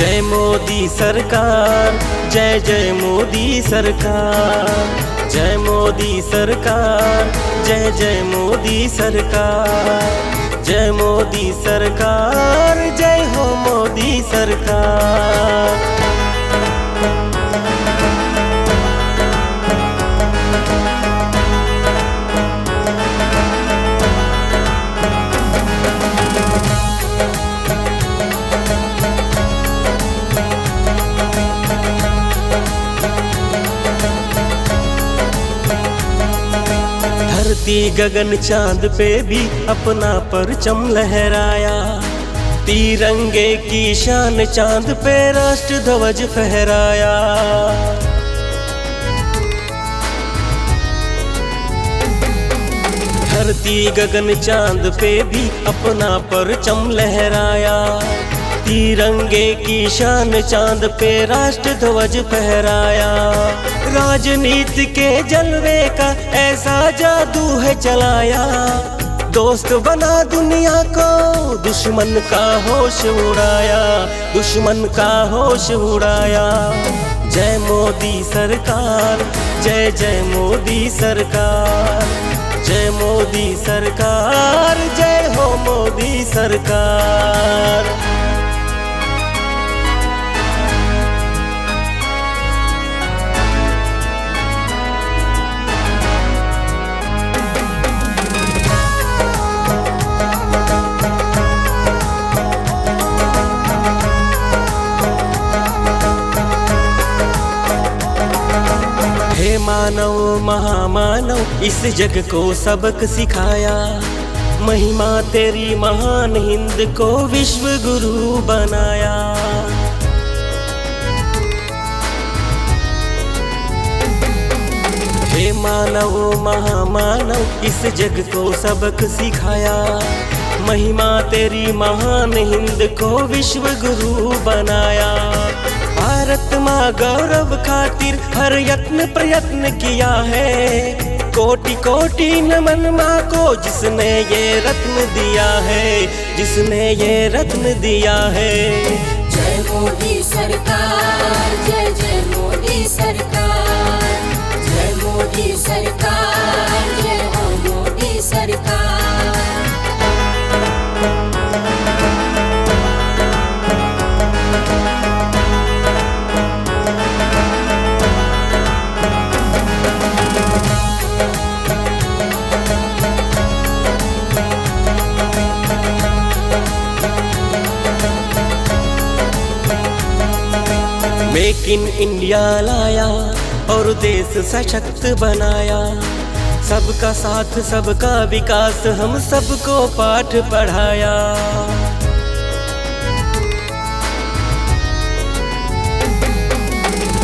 जय मोदी सरकार, जय जय मोदी सरकार, जय मोदी सरकार, जय जय मोदी सरकार, जय मोदी सरकार, जय हो मोदी सरकार। धरती गगन चांद पे भी अपना परचम लहराया, तिरंगे की शान चांद पे राष्ट्र ध्वज फहराया। धरती गगन चांद पे भी अपना परचम लहराया, तिरंगे की शान चांद पे राष्ट्र ध्वज फहराया। राजनीति के जलवे का ऐसा जादू है चलाया, दोस्त बना दुनिया को, दुश्मन का होश उड़ाया, दुश्मन का होश उड़ाया। जय मोदी सरकार, जय जय मोदी सरकार, जय मोदी सरकार, जय हो मोदी सरकार। हे मानव महामानव, इस जग को सबक सिखाया, महिमा तेरी महान हिंद को विश्व गुरु बनाया। हे मानव महामानव, इस जग को सबक सिखाया, महिमा तेरी महान हिंद को विश्व गुरु बनाया। भारत माँ गौरव खातिर हर यत्न प्रयत्न किया है, कोटि कोटि नमन माँ को जिसने ये रत्न दिया है, जिसने ये रत्न दिया है। जय मोदी सरकार, जय जय मोदी सरकार, जय मोदी सरकार, जय हो मोदी सरकार। मेक इन इंडिया लाया और देश सशक्त बनाया, सबका साथ सबका विकास हम सबको पाठ पढ़ाया।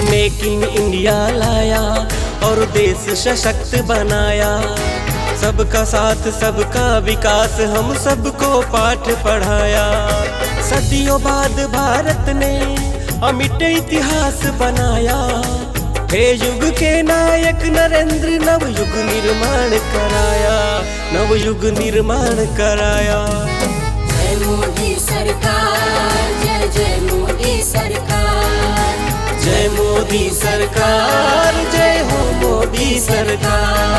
मेक इन इंडिया लाया और देश सशक्त बनाया, सबका साथ सबका विकास हम सबको पाठ पढ़ाया। सदियों बाद भारत ने अमिट इतिहास बनाया, हे युग के नायक नरेंद्र नवयुग निर्माण कराया, नवयुग निर्माण कराया। जय मोदी सरकार, जय जय मोदी सरकार, जय मोदी सरकार, जय हो मोदी सरकार।